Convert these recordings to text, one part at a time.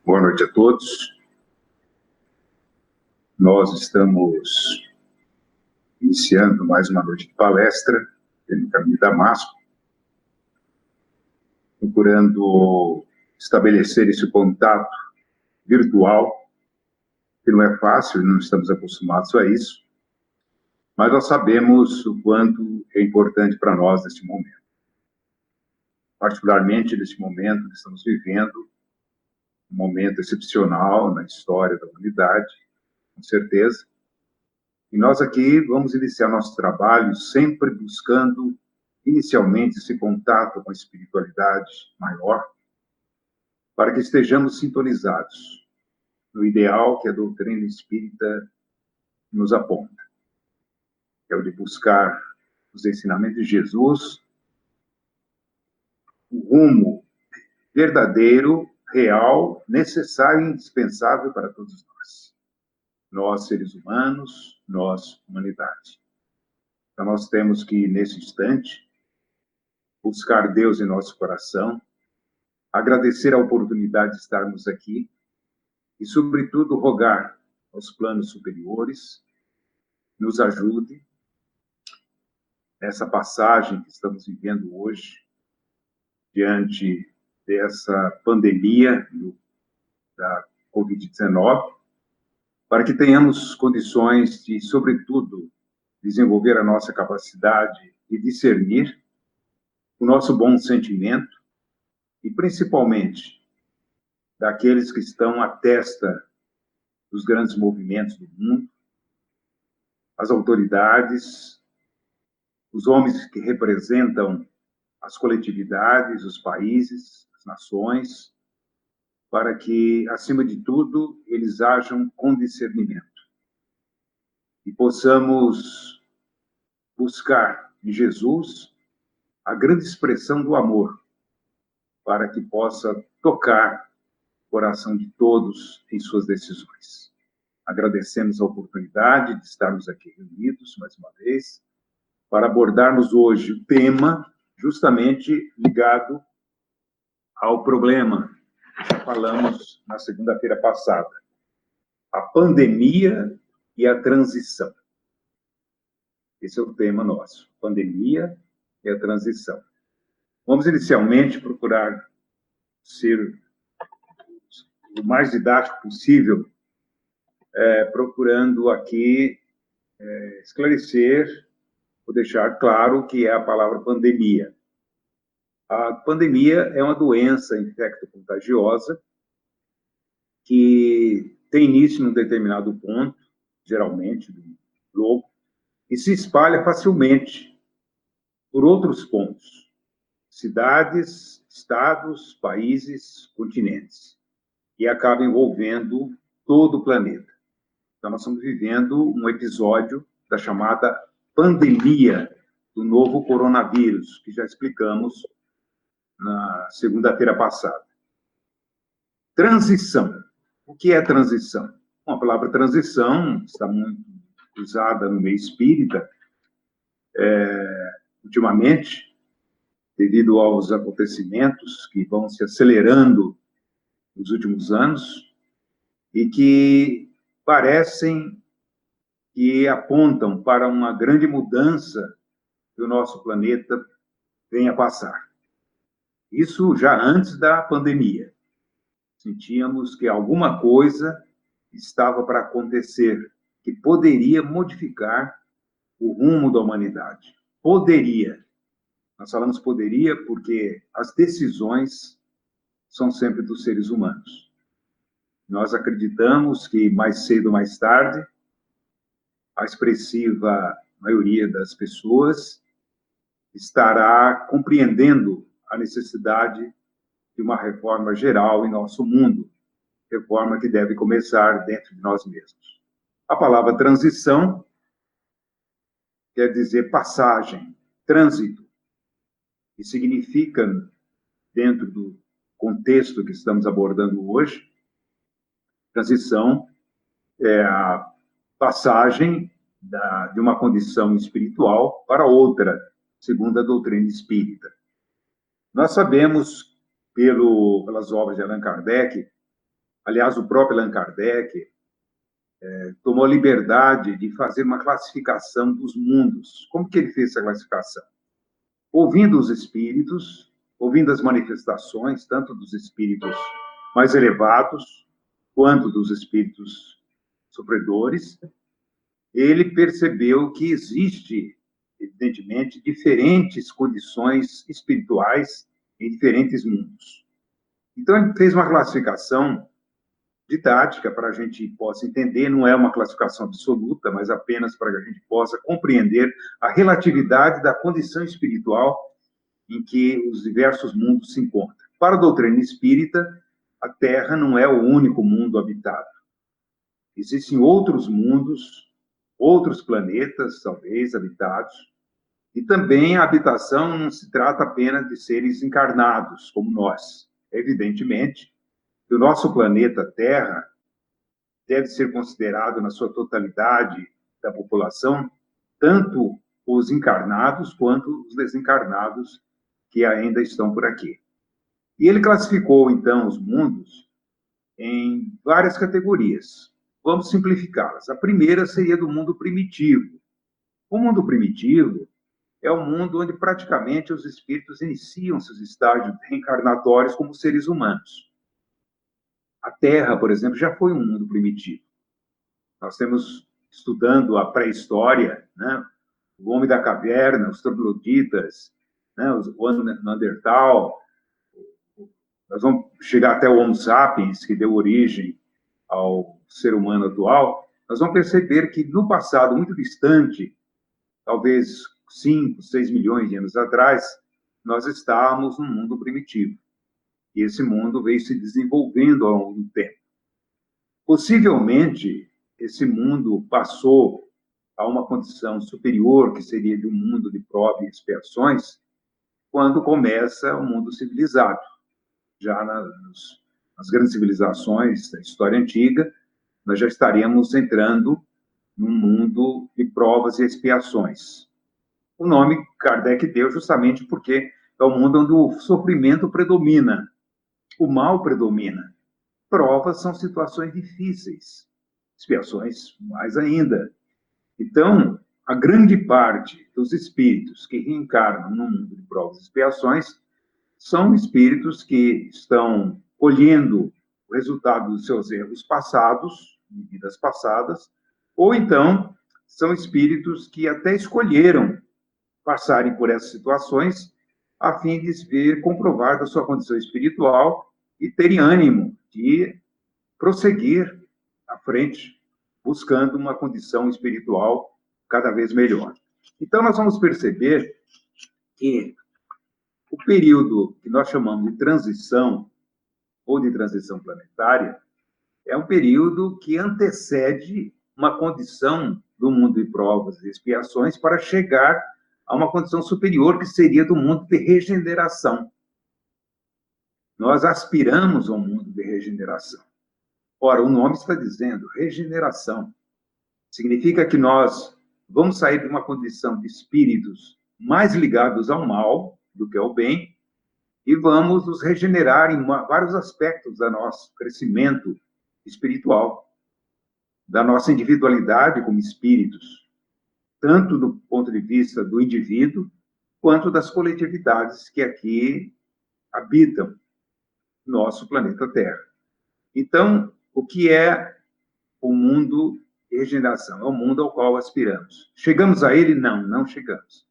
Boa noite a todos. Nós estamos iniciando mais uma noite de palestra no Caminho de Damasco, procurando estabelecer esse contato virtual, que não é fácil, não estamos acostumados a isso, mas nós sabemos o quanto é importante para nós neste momento. Particularmente neste momento que estamos vivendo, um momento excepcional na história da humanidade, com certeza. E nós aqui vamos iniciar nosso trabalho sempre buscando, inicialmente, esse contato com a espiritualidade maior, para que estejamos sintonizados no ideal que a doutrina espírita nos aponta, que é o de buscar os ensinamentos de Jesus, o rumo verdadeiro, real, necessário e indispensável para todos nós. Nós, seres humanos, nós, humanidade. Então, nós temos que, nesse instante, buscar Deus em nosso coração, agradecer a oportunidade de estarmos aqui e, sobretudo, rogar aos planos superiores, nos ajude nessa passagem que estamos vivendo hoje, diante dessa pandemia da Covid-19, para que tenhamos condições de, sobretudo, desenvolver a nossa capacidade de discernir o nosso bom sentimento e, principalmente, daqueles que estão à testa dos grandes movimentos do mundo, as autoridades, os homens que representam as coletividades, os países, as nações, para que, acima de tudo, eles ajam com discernimento e possamos buscar em Jesus a grande expressão do amor, para que possa tocar o coração de todos em suas decisões. Agradecemos a oportunidade de estarmos aqui reunidos, mais uma vez, para abordarmos hoje o tema justamente ligado ao problema que falamos na segunda-feira passada, a pandemia e a transição. Esse é o tema nosso, pandemia e a transição. Vamos inicialmente procurar ser o mais didático possível, procurando aqui esclarecer, ou deixar claro o que é a palavra pandemia. A pandemia é uma doença infecto-contagiosa que tem início num determinado ponto, geralmente do globo, e se espalha facilmente por outros pontos, cidades, estados, países, continentes, e acaba envolvendo todo o planeta. Então, nós estamos vivendo um episódio da chamada pandemia do novo coronavírus, que já explicamos na segunda-feira passada. Transição. O que é transição? Bom, a palavra transição está muito usada no meio espírita, ultimamente, devido aos acontecimentos que vão se acelerando nos últimos anos e que parecem que apontam para uma grande mudança que o nosso planeta venha a passar. Isso já antes da pandemia. Sentíamos que alguma coisa estava para acontecer, que poderia modificar o rumo da humanidade. Poderia. Nós falamos poderia porque as decisões são sempre dos seres humanos. Nós acreditamos que mais cedo ou mais tarde, a expressiva maioria das pessoas estará compreendendo a necessidade de uma reforma geral em nosso mundo, reforma que deve começar dentro de nós mesmos. A palavra transição quer dizer passagem, trânsito, e significa, dentro do contexto que estamos abordando hoje, transição é a passagem de uma condição espiritual para outra, segundo a doutrina espírita. Nós sabemos, pelas obras de Allan Kardec, Aliás, o próprio Allan Kardec tomou a liberdade de fazer uma classificação dos mundos. Como que ele fez essa classificação? Ouvindo os espíritos, ouvindo as manifestações, tanto dos espíritos mais elevados, quanto dos espíritos sofredores, ele percebeu que existe, evidentemente, diferentes condições espirituais em diferentes mundos. Então, ele fez uma classificação didática para a gente possa entender, não é uma classificação absoluta, mas apenas para que a gente possa compreender a relatividade da condição espiritual em que os diversos mundos se encontram. Para a doutrina espírita, a Terra não é o único mundo habitado. Existem outros mundos, outros planetas, talvez, habitados, e também a habitação não se trata apenas de seres encarnados, como nós. Evidentemente, o nosso planeta Terra deve ser considerado na sua totalidade da população, tanto os encarnados quanto os desencarnados que ainda estão por aqui. E ele classificou, então, os mundos em várias categorias. Vamos simplificá-las. A primeira seria do mundo primitivo. O mundo primitivo é o mundo onde praticamente os espíritos iniciam seus estágios reencarnatórios como seres humanos. A Terra, por exemplo, já foi um mundo primitivo. Nós temos, estudando a pré-história, né, o homem da caverna, os trogloditas, né, o Neandertal, nós vamos chegar até o Homo sapiens, que deu origem ao ser humano atual, nós vamos perceber que no passado muito distante, talvez 5, 6 milhões de anos atrás, nós estávamos num mundo primitivo. E esse mundo veio se desenvolvendo ao longo do tempo. Possivelmente, esse mundo passou a uma condição superior, que seria de um mundo de prova e expiações, quando começa o mundo civilizado. Já nas grandes civilizações da história antiga, nós já estaríamos entrando num mundo de provas e expiações. O nome Kardec deu justamente porque é o mundo onde o sofrimento predomina, o mal predomina. Provas são situações difíceis, expiações mais ainda. Então, a grande parte dos espíritos que reencarnam no mundo de provas e expiações são espíritos que estão colhendo o resultado dos seus erros passados, de vidas passadas, ou então são espíritos que até escolheram passarem por essas situações a fim de se ver comprovada a sua condição espiritual e terem ânimo de prosseguir à frente, buscando uma condição espiritual cada vez melhor. Então, nós vamos perceber que o período que nós chamamos de transição, ou de transição planetária, é um período que antecede uma condição do mundo de provas e expiações para chegar a uma condição superior, que seria do mundo de regeneração. Nós aspiramos ao mundo de regeneração. Ora, o nome está dizendo regeneração. Significa que nós vamos sair de uma condição de espíritos mais ligados ao mal do que ao bem e vamos nos regenerar em vários aspectos do nosso crescimento espiritual, da nossa individualidade como espíritos, tanto do ponto de vista do indivíduo, quanto das coletividades que aqui habitam nosso planeta Terra. Então, o que é o mundo de regeneração? É o mundo ao qual aspiramos. Chegamos a ele? Não, não chegamos.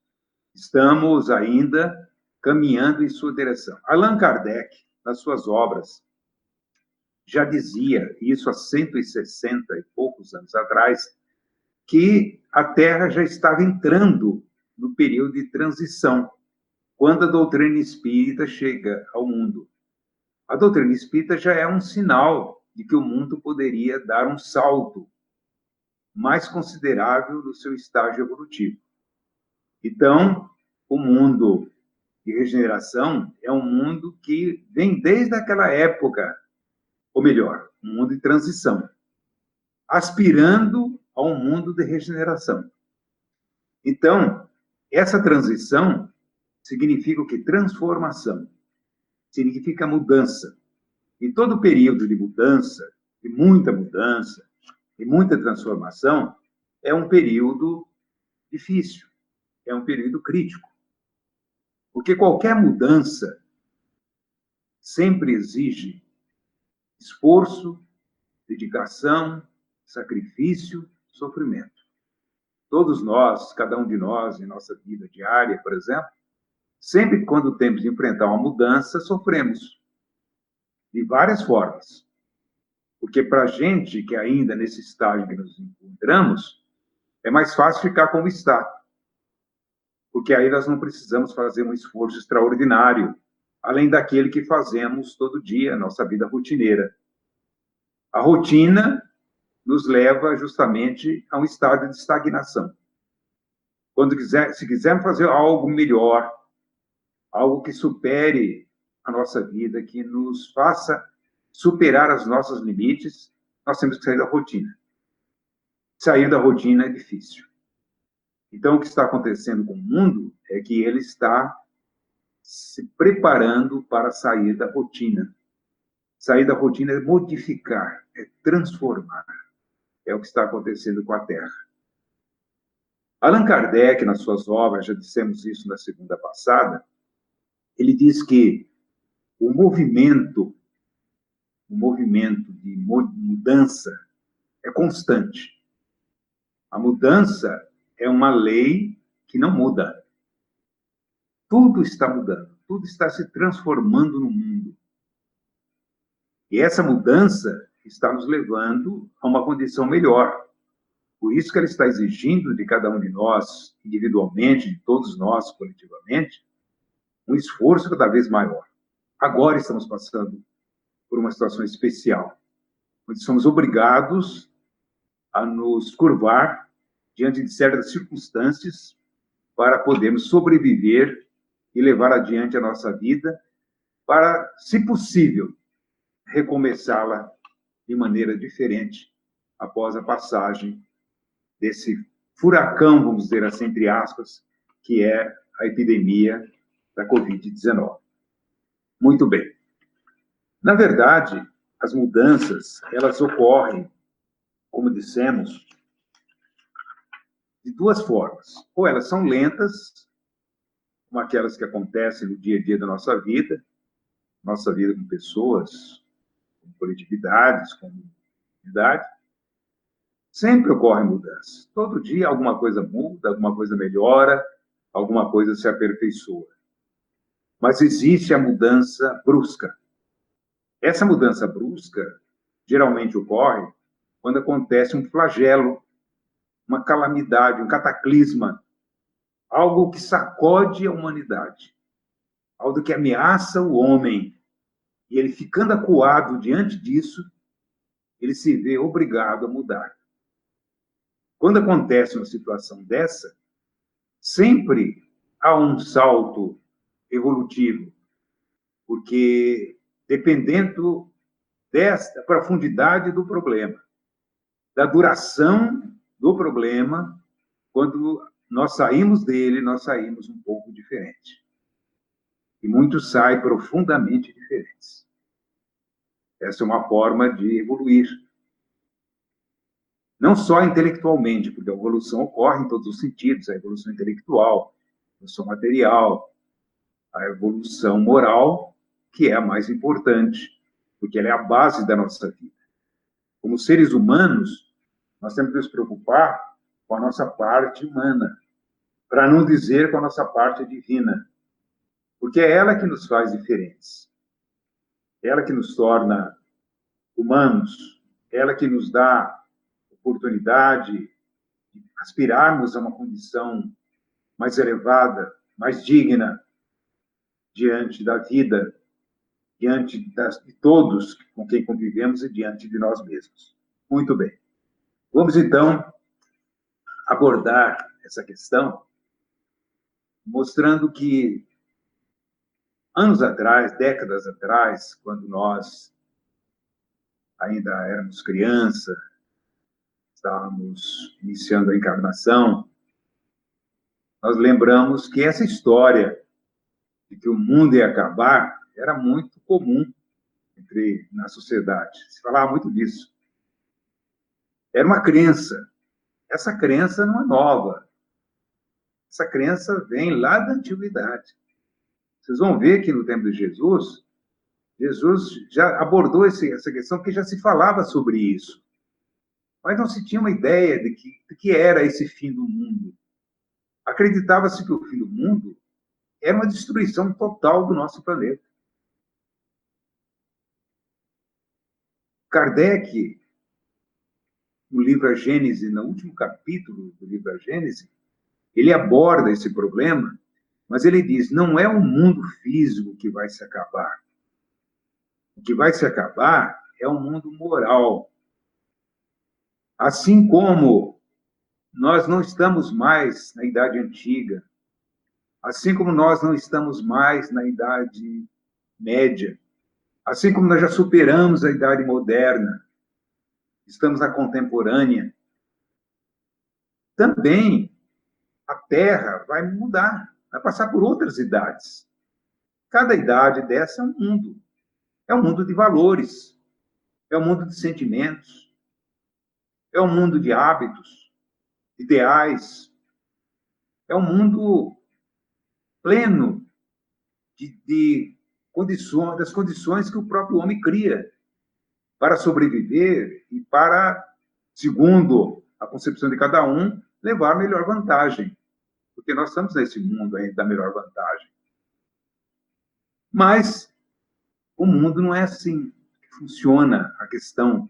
Estamos ainda caminhando em sua direção. Allan Kardec, nas suas obras, já dizia, isso há 160 e poucos anos atrás, que a Terra já estava entrando no período de transição, quando a doutrina espírita chega ao mundo. A doutrina espírita já é um sinal de que o mundo poderia dar um salto mais considerável no seu estágio evolutivo. Então, o mundo de regeneração é um mundo que vem desde aquela época, ou melhor, um mundo de transição, aspirando a um mundo de regeneração. Então, essa transição significa o quê? Transformação. Significa mudança. E todo período de mudança, de muita transformação, é um período difícil, é um período crítico. Porque qualquer mudança sempre exige esforço, dedicação, sacrifício, sofrimento. Todos nós, cada um de nós, em nossa vida diária, por exemplo, sempre quando temos de enfrentar uma mudança, sofremos de várias formas. Porque para a gente, que ainda nesse estágio que nos encontramos, é mais fácil ficar como está. Porque aí nós não precisamos fazer um esforço extraordinário, além daquele que fazemos todo dia, nossa vida rotineira. A rotina nos leva justamente a um estado de estagnação. Se quisermos fazer algo melhor, algo que supere a nossa vida, que nos faça superar os nossos limites, nós temos que sair da rotina. Sair da rotina é difícil. Então, o que está acontecendo com o mundo é que ele está se preparando para sair da rotina. Sair da rotina é modificar, é transformar. É o que está acontecendo com a Terra. Allan Kardec, nas suas obras, já dissemos isso na segunda passada, ele diz que o movimento de mudança é constante. A mudança é uma lei que não muda. Tudo está mudando, tudo está se transformando no mundo. E essa mudança está nos levando a uma condição melhor. Por isso que ela está exigindo de cada um de nós, individualmente, de todos nós, coletivamente, um esforço cada vez maior. Agora estamos passando por uma situação especial, onde somos obrigados a nos curvar diante de certas circunstâncias para podermos sobreviver e levar adiante a nossa vida, para, se possível, recomeçá-la de maneira diferente após a passagem desse furacão, vamos dizer assim, entre aspas, que é a epidemia da Covid-19. Muito bem. Na verdade, as mudanças, elas ocorrem, como dissemos, de duas formas. Ou elas são lentas, como aquelas que acontecem no dia a dia da nossa vida com pessoas, com coletividades, com comunidade. Sempre ocorre mudança. Todo dia alguma coisa muda, alguma coisa melhora, alguma coisa se aperfeiçoa. Mas existe a mudança brusca. Essa mudança brusca geralmente ocorre quando acontece um flagelo, uma calamidade, um cataclisma, algo que sacode a humanidade, algo que ameaça o homem. E ele, ficando acuado diante disso, ele se vê obrigado a mudar. Quando acontece uma situação dessa, sempre há um salto evolutivo, porque dependendo desta profundidade do problema, da duração do problema, quando nós saímos dele, nós saímos um pouco diferente. E muitos saem profundamente diferentes. Essa é uma forma de evoluir. Não só intelectualmente, porque a evolução ocorre em todos os sentidos, a evolução intelectual, a evolução material, a evolução moral, que é a mais importante, porque ela é a base da nossa vida. Como seres humanos, nós temos que nos preocupar com a nossa parte humana, para não dizer com a nossa parte divina, porque é ela que nos faz diferentes, é ela que nos torna humanos, é ela que nos dá oportunidade de aspirarmos a uma condição mais elevada, mais digna, diante da vida, diante de todos com quem convivemos e diante de nós mesmos. Muito bem. Vamos, então, abordar essa questão mostrando que, anos atrás, décadas atrás, quando nós ainda éramos crianças, estávamos iniciando a encarnação, nós lembramos que essa história de que o mundo ia acabar era muito comum na sociedade. Se falava muito disso. Era uma crença. Essa crença não é nova. Essa crença vem lá da antiguidade. Vocês vão ver que no tempo de Jesus, Jesus já abordou essa questão, porque já se falava sobre isso. Mas não se tinha uma ideia de que era esse fim do mundo. Acreditava-se que o fim do mundo era uma destruição total do nosso planeta. Kardec, no livro A Gênese, no último capítulo do livro A Gênese, ele aborda esse problema, mas ele diz, não é o mundo físico que vai se acabar. O que vai se acabar é o mundo moral. Assim como nós não estamos mais na Idade Antiga, assim como nós não estamos mais na Idade Média, assim como nós já superamos a Idade Moderna, estamos na Contemporânea, também a Terra vai mudar, vai passar por outras idades. Cada idade dessa é um mundo. É um mundo de valores, é um mundo de sentimentos, é um mundo de hábitos, ideais, é um mundo pleno de condições, das condições que o próprio homem cria para sobreviver e para, segundo a concepção de cada um, levar a melhor vantagem. Porque nós estamos nesse mundo aí da melhor vantagem. Mas o mundo não é assim que funciona a questão,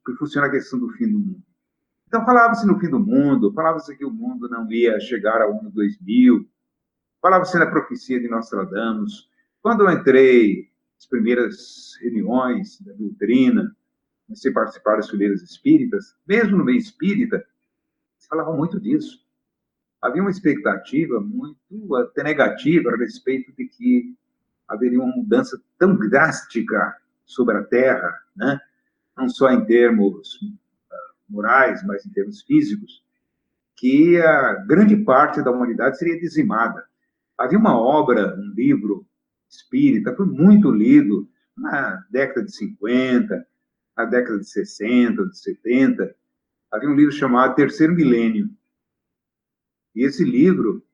que funciona a questão do fim do mundo. Então, falava-se no fim do mundo, falava-se que o mundo não ia chegar ao ano 2000, falava-se na profecia de Nostradamus. Quando eu entrei nas primeiras reuniões da doutrina, comecei a participar das fileiras espíritas, mesmo no meio espírita, se falava muito disso. Havia uma expectativa muito até negativa a respeito de que haveria uma mudança tão drástica sobre a Terra, né? Não só em termos morais, mas em termos físicos, que a grande parte da humanidade seria dizimada. Havia uma obra, um livro espírita, foi muito lido na década de 50, na década de 60, de 70. Havia um livro chamado Terceiro Milênio. E esse livro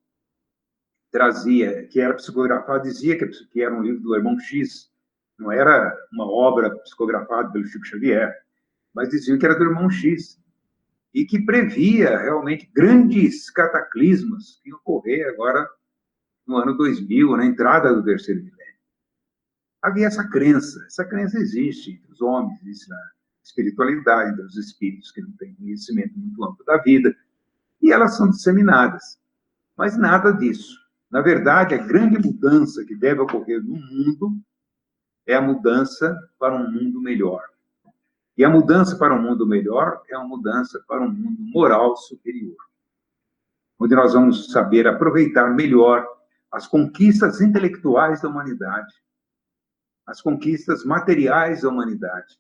trazia, que era psicografado, dizia que era um livro do Irmão X, não era uma obra psicografada pelo Chico Xavier, mas diziam que era do Irmão X, e que previa realmente grandes cataclismos que iam ocorrer agora no ano 2000, na entrada do terceiro milênio. Havia essa crença existe entre os homens, existe na espiritualidade, entre os espíritos que não têm conhecimento muito amplo da vida, e elas são disseminadas. Mas nada disso. Na verdade, a grande mudança que deve ocorrer no mundo é a mudança para um mundo melhor. E a mudança para um mundo melhor é uma mudança para um mundo moral superior, onde nós vamos saber aproveitar melhor as conquistas intelectuais da humanidade, as conquistas materiais da humanidade,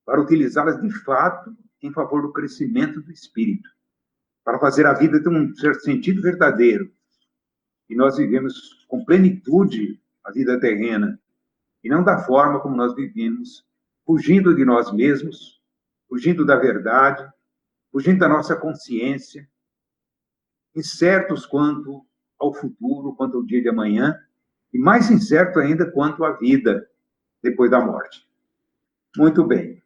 para utilizá-las de fato em favor do crescimento do espírito, para fazer a vida ter um certo sentido verdadeiro. E nós vivemos com plenitude a vida terrena, e não da forma como nós vivemos, fugindo de nós mesmos, fugindo da verdade, fugindo da nossa consciência, incertos quanto ao futuro, quanto ao dia de amanhã, e mais incerto ainda quanto à vida depois da morte. Muito bem.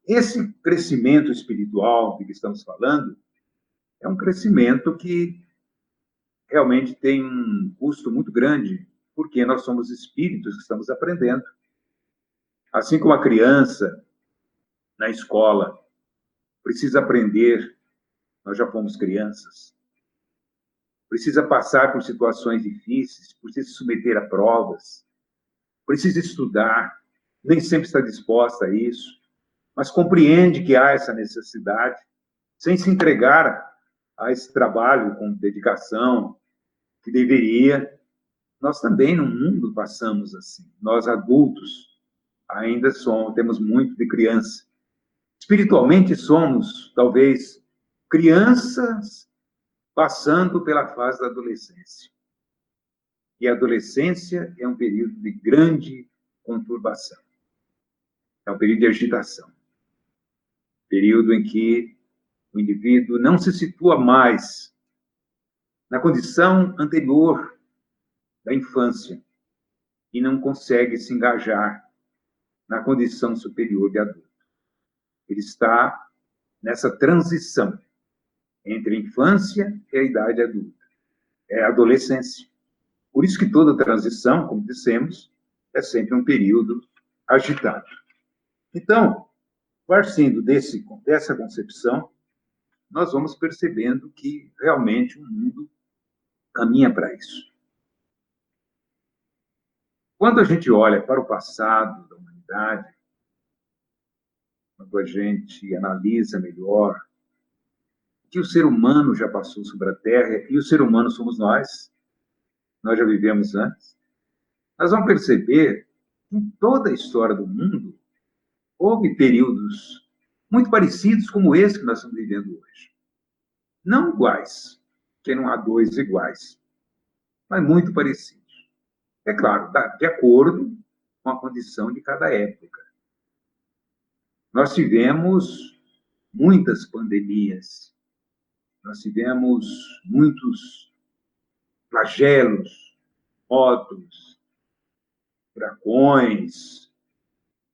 Esse crescimento espiritual de que estamos falando é um crescimento que realmente tem um custo muito grande, porque nós somos espíritos que estamos aprendendo. Assim como a criança na escola precisa aprender, nós já fomos crianças, precisa passar por situações difíceis, precisa se submeter a provas, precisa estudar, nem sempre está disposta a isso, mas compreende que há essa necessidade, sem se entregar a esse trabalho com dedicação que deveria. Nós também, no mundo, passamos assim. Nós, adultos, ainda temos muito de criança. Espiritualmente, somos, talvez, crianças passando pela fase da adolescência. E a adolescência é um período de grande conturbação. É um período de agitação. Período em que o indivíduo não se situa mais na condição anterior da infância e não consegue se engajar na condição superior de adulto. Ele está nessa transição entre a infância e a idade adulta. É a adolescência. Por isso que toda transição, como dissemos, é sempre um período agitado. Então, partindo dessa concepção, nós vamos percebendo que realmente o mundo caminha para isso. Quando a gente olha para o passado da humanidade, quando a gente analisa melhor que o ser humano já passou sobre a Terra, e o ser humano somos nós já vivemos antes, nós vamos perceber que em toda a história do mundo houve períodos muito parecidos como esse que nós estamos vivendo hoje. Não iguais, porque não há dois iguais, mas muito parecidos. É claro, de acordo com a condição de cada época. Nós tivemos muitas pandemias, nós tivemos muitos flagelos, motos, furacões,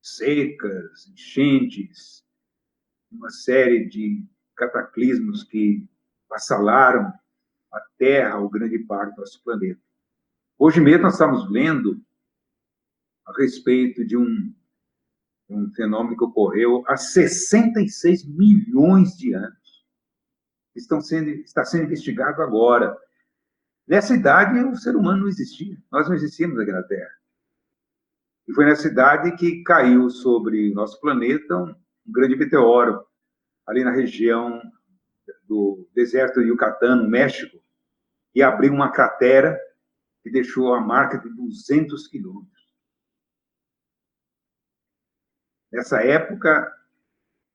secas, enchentes, uma série de cataclismos que assalaram a Terra, o grande parte do nosso planeta. Hoje mesmo nós estamos vendo a respeito de um fenômeno que ocorreu há 66 milhões de anos. Está sendo investigado agora. Nessa idade, o ser humano não existia. Nós não existíamos aqui na Terra. E foi nessa idade que caiu sobre o nosso planeta um grande meteoro, ali na região do deserto de Yucatán, no México, e abriu uma cratera que deixou a marca de 200 quilômetros. Nessa época,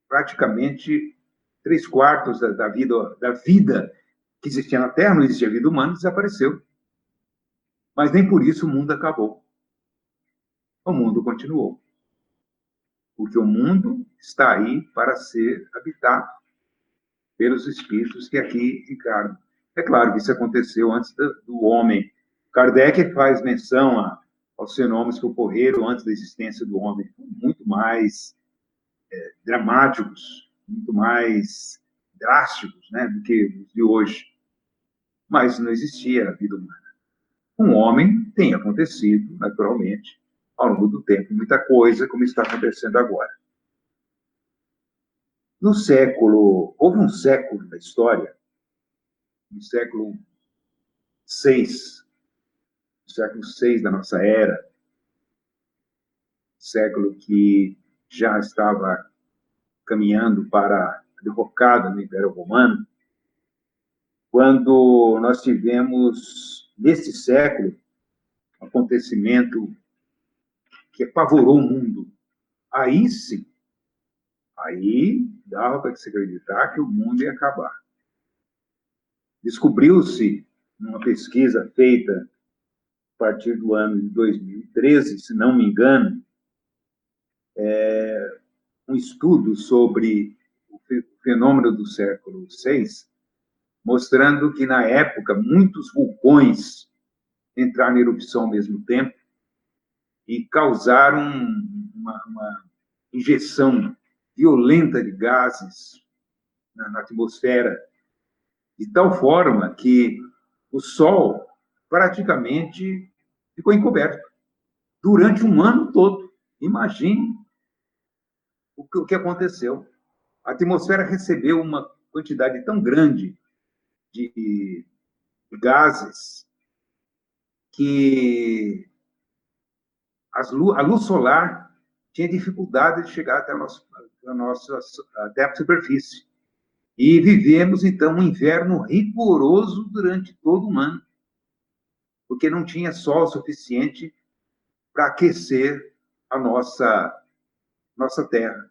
praticamente 3/4 da vida que existia na Terra, não existia vida humana, desapareceu. Mas nem por isso o mundo acabou. O mundo continuou. Porque o mundo está aí para ser habitado pelos espíritos que aqui encarnam. É claro que isso aconteceu antes do homem. Kardec faz menção aos fenômenos que ocorreram antes da existência do homem, muito mais dramáticos, muito mais drásticos, né, do que os de hoje. Mas não existia a vida humana. Com o homem tem acontecido, naturalmente, ao longo do tempo, muita coisa, como está acontecendo agora. Houve um século da história, no século VI, século VI da nossa era, século que já estava caminhando para a derrocada do Império Romano, quando nós tivemos, nesse século, um acontecimento que apavorou o mundo. Aí sim, aí dava para se acreditar que o mundo ia acabar. Descobriu-se, numa pesquisa feita a partir do ano de 2013, se não me engano, um estudo sobre o fenômeno do século VI, mostrando que, na época, muitos vulcões entraram em erupção ao mesmo tempo e causaram uma injeção violenta de gases na atmosfera, de tal forma que o Sol praticamente ficou encoberto durante um ano todo. Imagine o que aconteceu. A atmosfera recebeu uma quantidade tão grande de gases que a luz solar tinha dificuldade de chegar até até a superfície. E vivemos, então, um inverno rigoroso durante todo um ano, porque não tinha sol suficiente para aquecer a nossa Terra.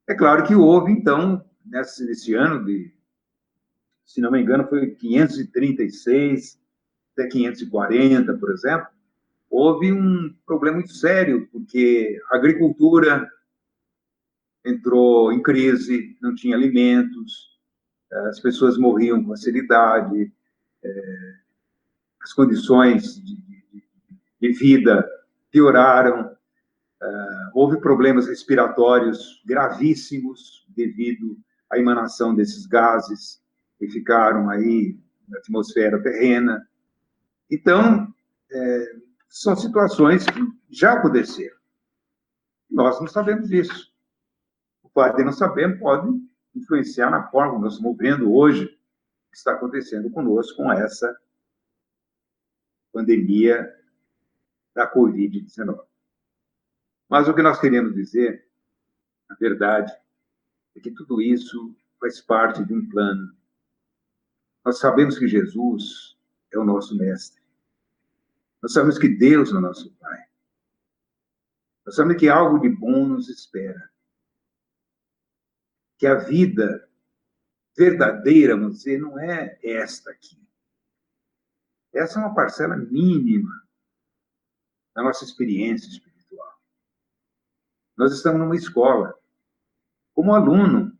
É claro que houve, então, nesse ano se não me engano, foi 536, até 540, por exemplo, houve um problema muito sério, porque a agricultura entrou em crise, não tinha alimentos, as pessoas morriam com facilidade, as condições de vida pioraram, houve problemas respiratórios gravíssimos devido à emanação desses gases que ficaram aí na atmosfera terrena. Então, são situações que já aconteceram. Nós não sabemos disso. O fato de não saber pode influenciar na forma como nós estamos vendo hoje o que está acontecendo conosco com essa pandemia da Covid-19. Mas o que nós queremos dizer, na verdade, é que tudo isso faz parte de um plano. Nós sabemos que Jesus é o nosso mestre. Nós sabemos que Deus é o nosso Pai. Nós sabemos que algo de bom nos espera. Que a vida verdadeira, vamos dizer, não é esta aqui. Essa é uma parcela mínima da nossa experiência espiritual. Nós estamos numa escola. Como aluno,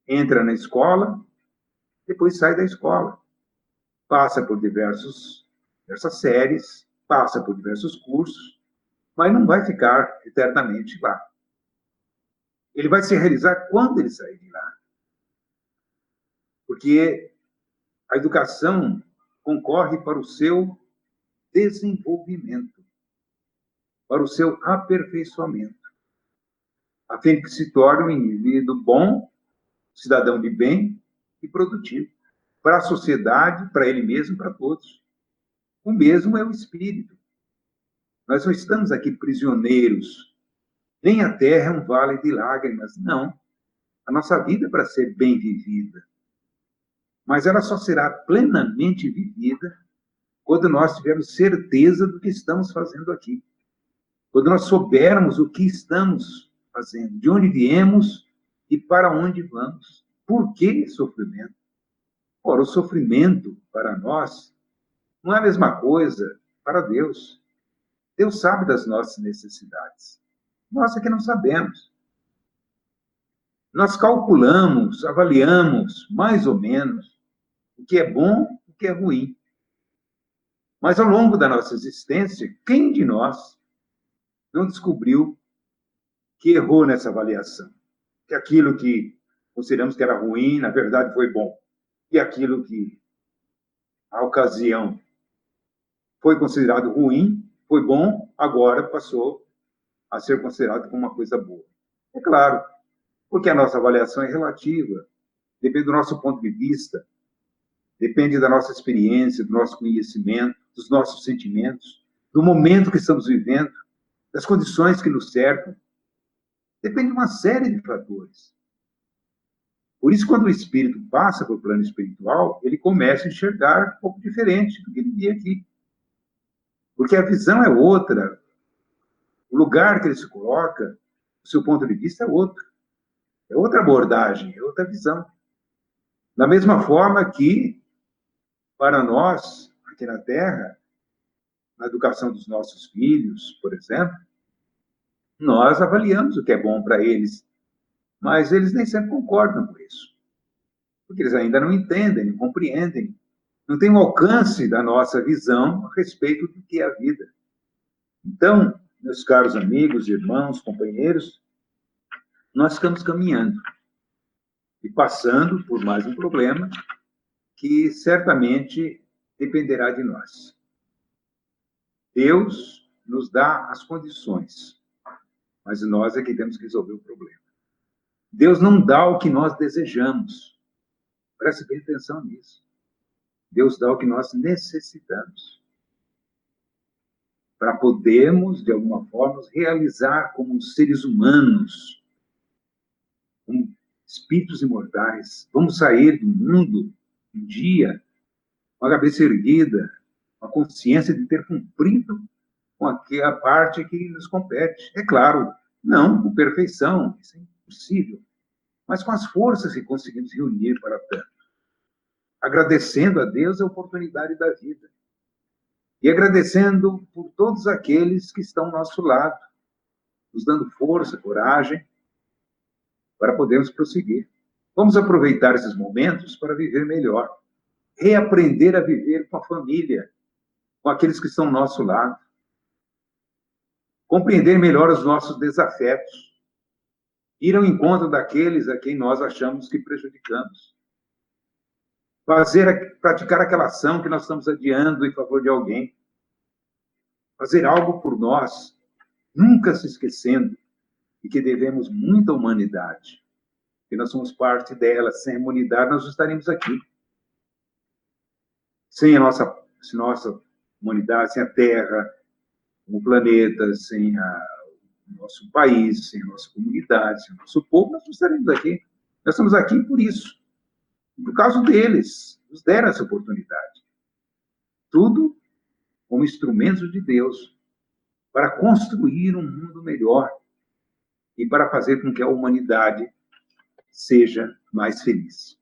entra na escola, depois sai da escola. Passa por diversas séries, passa por diversos cursos, mas não vai ficar eternamente lá. Ele vai se realizar quando ele sair de lá. Porque a educação concorre para o seu desenvolvimento, para o seu aperfeiçoamento, a fim de que se torne um indivíduo bom, cidadão de bem e produtivo, para a sociedade, para ele mesmo, para todos. O mesmo é o espírito. Nós não estamos aqui prisioneiros, nem a terra é um vale de lágrimas, não. A nossa vida é para ser bem vivida. Mas ela só será plenamente vivida quando nós tivermos certeza do que estamos fazendo aqui. Quando nós soubermos o que estamos fazendo, de onde viemos e para onde vamos. Por que sofrimento? Ora, o sofrimento para nós não é a mesma coisa para Deus. Deus sabe das nossas necessidades. Nós é que não sabemos. Nós calculamos, avaliamos, mais ou menos, o que é bom, o que é ruim. Mas ao longo da nossa existência, quem de nós não descobriu que errou nessa avaliação? Que aquilo que consideramos que era ruim, na verdade foi bom. E aquilo que, a ocasião, foi considerado ruim, foi bom, agora passou a ser considerado como uma coisa boa. É claro, porque a nossa avaliação é relativa, depende do nosso ponto de vista, depende da nossa experiência, do nosso conhecimento, dos nossos sentimentos, do momento que estamos vivendo, das condições que nos cercam. Depende de uma série de fatores. Por isso, quando o espírito passa para o plano espiritual, ele começa a enxergar um pouco diferente do que ele via aqui. Porque a visão é outra, o lugar que ele se coloca, o seu ponto de vista é outro. É outra abordagem, é outra visão. Da mesma forma que, para nós, aqui na Terra, na educação dos nossos filhos, por exemplo, nós avaliamos o que é bom para eles, mas eles nem sempre concordam com isso. Porque eles ainda não entendem, não compreendem, não têm o alcance da nossa visão a respeito do que é a vida. Então, meus caros amigos, irmãos, companheiros, nós estamos caminhando e passando por mais um problema que certamente dependerá de nós. Deus nos dá as condições, mas nós é que temos que resolver o problema. Deus não dá o que nós desejamos. Preste bem atenção nisso. Deus dá o que nós necessitamos para podermos, de alguma forma, nos realizar como seres humanos, como espíritos imortais. Vamos sair do mundo um dia com a cabeça erguida, com a consciência de ter cumprido com a parte que nos compete. É claro, não com perfeição, isso é impossível, mas com as forças que conseguimos reunir para tanto. Agradecendo a Deus a oportunidade da vida. E agradecendo por todos aqueles que estão ao nosso lado, nos dando força, coragem, para podermos prosseguir. Vamos aproveitar esses momentos para viver melhor, reaprender a viver com a família, com aqueles que estão ao nosso lado, compreender melhor os nossos desafetos, ir ao encontro daqueles a quem nós achamos que prejudicamos, praticar aquela ação que nós estamos adiando em favor de alguém, fazer algo por nós, nunca se esquecendo de que devemos muito à humanidade, que nós somos parte dela. Sem a humanidade nós não estaremos aqui. Sem a nossa humanidade, sem a Terra, o planeta, sem o nosso país, sem a nossa comunidade, sem o nosso povo, nós não estaremos aqui. Nós estamos aqui por isso. Por causa deles, nos deram essa oportunidade. Tudo como instrumentos de Deus para construir um mundo melhor e para fazer com que a humanidade seja mais feliz.